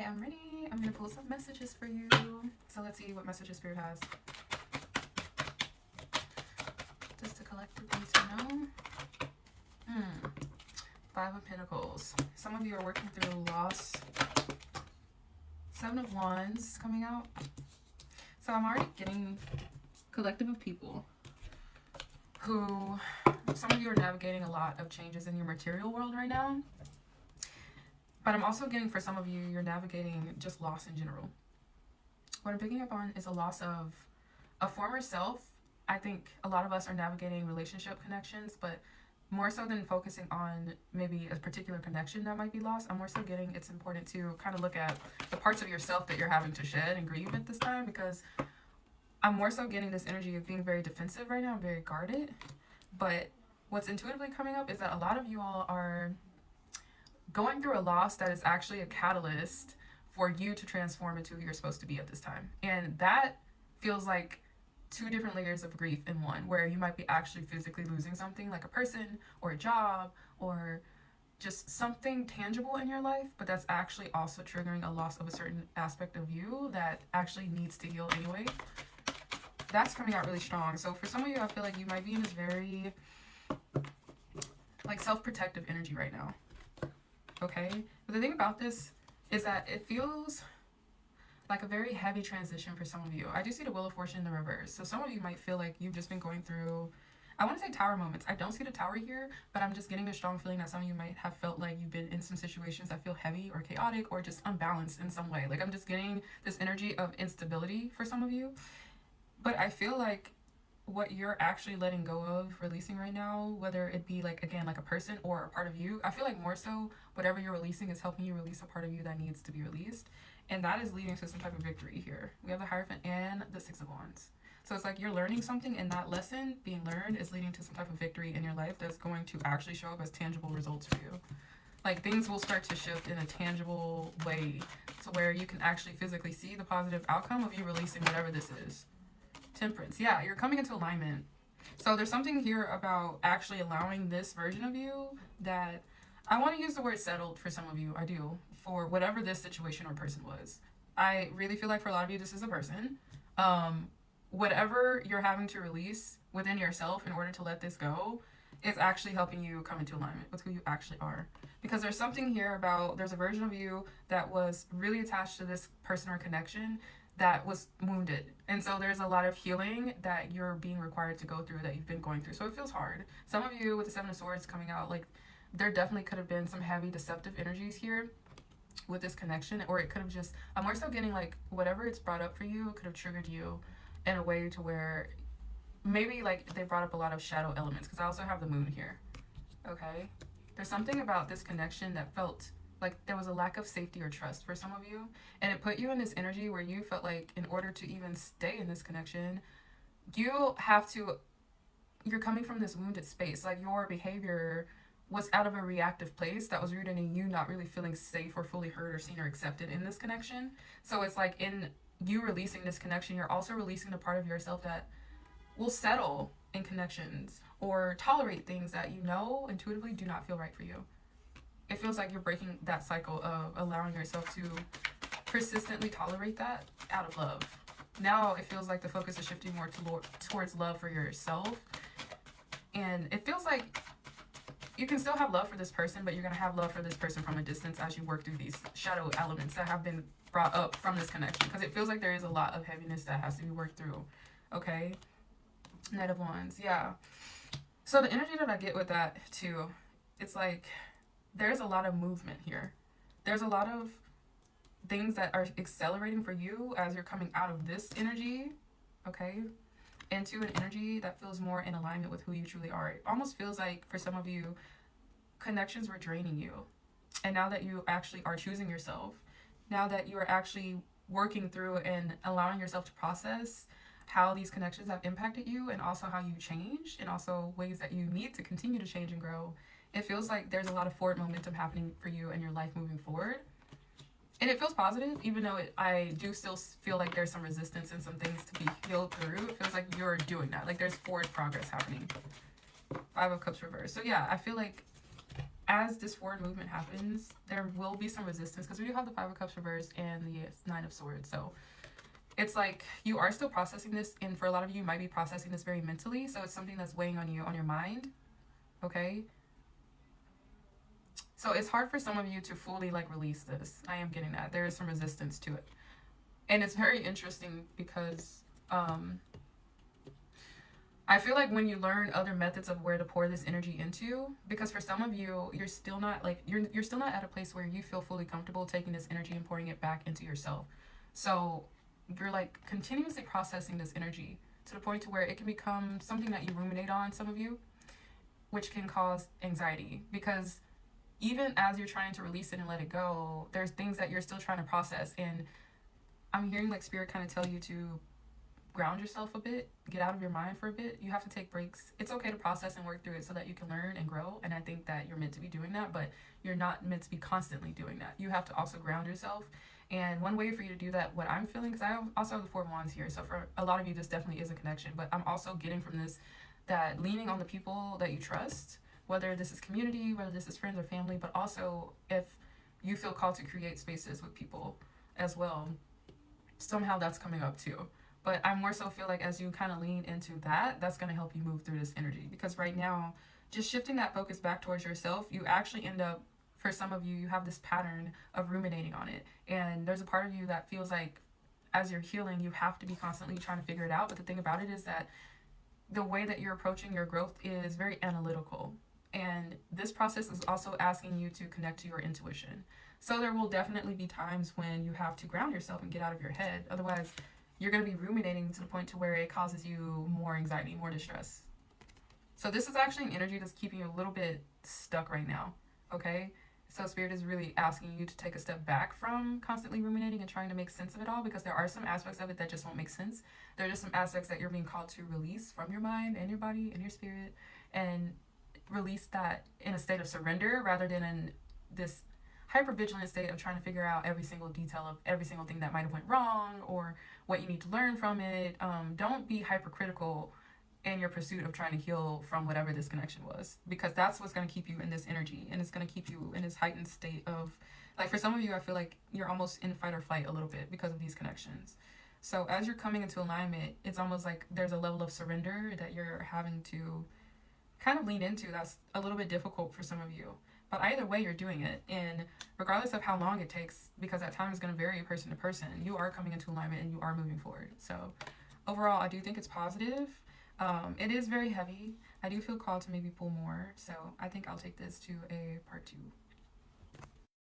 am ready. I'm going to pull some messages for you. So let's see what messages Spirit has. Just to collectively to know. Five of Pentacles. Some of you are working through loss. Seven of Wands coming out. So I'm already getting collective of people who, some of you are navigating a lot of changes in your material world right now. But I'm also getting, for some of you, you're navigating just loss in general. What I'm picking up on is a loss of a former self. I think a lot of us are navigating relationship connections, but more so than focusing on maybe a particular connection that might be lost, I'm more so getting it's important to kind of look at the parts of yourself that you're having to shed and grieve at this time, because I'm more so getting this energy of being very defensive right now. I'm very guarded. But what's intuitively coming up is that a lot of you all are going through a loss that is actually a catalyst for you to transform into who you're supposed to be at this time. And that feels like two different layers of grief in one, where you might be actually physically losing something like a person or a job or just something tangible in your life, but that's actually also triggering a loss of a certain aspect of you that actually needs to heal anyway. That's coming out really strong. So for some of you, I feel like you might be in this very like self-protective energy right now. Okay? But the thing about this is that it feels like a very heavy transition for some of you. I do see the Wheel of Fortune in the reverse. So some of you might feel like you've just been going through, I want to say tower moments. I don't see the tower here, but I'm just getting the strong feeling that some of you might have felt like you've been in some situations that feel heavy or chaotic or just unbalanced in some way. Like I'm just getting this energy of instability for some of you. But I feel like what you're actually letting go of, releasing right now, whether it be like, again, like a person or a part of you, I feel like more so whatever you're releasing is helping you release a part of you that needs to be released. And that is leading to some type of victory here. We have the Hierophant and the Six of Wands. So it's like you're learning something, and that lesson being learned is leading to some type of victory in your life that's going to actually show up as tangible results for you. Like things will start to shift in a tangible way to where you can actually physically see the positive outcome of you releasing whatever this is. Temperance. Yeah, you're coming into alignment. So there's something here about actually allowing this version of you that, I want to use the word settled for some of you. I do. For whatever this situation or person was. I really feel like for a lot of you, this is a person. Whatever you're having to release within yourself in order to let this go is actually helping you come into alignment with who you actually are. Because there's something here about, there's a version of you that was really attached to this person or connection that was wounded. And so there's a lot of healing that you're being required to go through, that you've been going through. So it feels hard. Some of you with the Seven of Swords coming out, like there definitely could have been some heavy deceptive energies here with this connection, or it could have just, I'm more so getting like whatever it's brought up for you could have triggered you in a way to where maybe like they brought up a lot of shadow elements, because I also have the moon here. Okay, there's something about this connection that felt like there was a lack of safety or trust for some of you, and it put you in this energy where you felt like in order to even stay in this connection, you're coming from this wounded space. Like your behavior was out of a reactive place that was rooted in you not really feeling safe or fully heard or seen or accepted in this connection. So it's like in you releasing this connection, you're also releasing the part of yourself that will settle in connections or tolerate things that you know intuitively do not feel right for you. It feels like you're breaking that cycle of allowing yourself to persistently tolerate that out of love. Now it feels like the focus is shifting more towards love for yourself. And it feels like you can still have love for this person, but you're going to have love for this person from a distance as you work through these shadow elements that have been brought up from this connection. Because it feels like there is a lot of heaviness that has to be worked through. Okay? Knight of Wands. Yeah. So the energy that I get with that too, it's like there's a lot of movement here. There's a lot of things that are accelerating for you as you're coming out of this energy. Okay? Into an energy that feels more in alignment with who you truly are. It almost feels like for some of you, connections were draining you. And now that you actually are choosing yourself, now that you are actually working through and allowing yourself to process how these connections have impacted you, and also how you changed, and also ways that you need to continue to change and grow, it feels like there's a lot of forward momentum happening for you in your life moving forward. And it feels positive, even though I do still feel like there's some resistance and some things to be healed through. It feels like you're doing that. Like there's forward progress happening. Five of Cups reversed. So yeah, I feel like as this forward movement happens, there will be some resistance because we do have the Five of Cups reversed and the Nine of Swords. So it's like you are still processing this, and for a lot of you might be processing this very mentally, so it's something that's weighing on you, on your mind. Okay, so it's hard for some of you to fully like release this. I am getting that there is some resistance to it, and it's very interesting because I feel like when you learn other methods of where to pour this energy into, because for some of you, you're still not like you're still not at a place where you feel fully comfortable taking this energy and pouring it back into yourself. So you're like continuously processing this energy to the point to where it can become something that you ruminate on, some of you, which can cause anxiety, because even as you're trying to release it and let it go, there's things that you're still trying to process. And I'm hearing like spirit kind of tell you to ground yourself a bit, get out of your mind for a bit. You have to take breaks. It's okay to process and work through it so that you can learn and grow, and I think that you're meant to be doing that, but you're not meant to be constantly doing that. You have to also ground yourself, and one way for you to do that, what I'm feeling, because I also have the Four of Wands here, so for a lot of you this definitely is a connection, but I'm also getting from this that leaning on the people that you trust, whether this is community, whether this is friends or family, but also if you feel called to create spaces with people as well, somehow that's coming up too. But I more so feel like as you kind of lean into that, that's going to help you move through this energy. Because right now, just shifting that focus back towards yourself, you actually end up, for some of you, you have this pattern of ruminating on it. And there's a part of you that feels like as you're healing, you have to be constantly trying to figure it out. But the thing about it is that the way that you're approaching your growth is very analytical. And this process is also asking you to connect to your intuition. So there will definitely be times when you have to ground yourself and get out of your head. Otherwise, you're going to be ruminating to the point to where it causes you more anxiety, more distress. So this is actually an energy that's keeping you a little bit stuck right now, okay? So Spirit is really asking you to take a step back from constantly ruminating and trying to make sense of it all, because there are some aspects of it that just won't make sense. There are just some aspects that you're being called to release from your mind and your body and your spirit, and release that in a state of surrender rather than in this hypervigilant state of trying to figure out every single detail of every single thing that might have went wrong or what you need to learn from it. Don't be hypercritical in your pursuit of trying to heal from whatever this connection was, because that's what's going to keep you in this energy, and it's going to keep you in this heightened state of, like, for some of you, I feel like you're almost in fight or flight a little bit because of these connections. So as you're coming into alignment, it's almost like there's a level of surrender that you're having to kind of lean into that's a little bit difficult for some of you. But either way, you're doing it. And regardless of how long it takes, because that time is going to vary person to person, you are coming into alignment and you are moving forward. So overall, I do think it's positive. It is very heavy. I do feel called to maybe pull more. So I think I'll take this to a part 2.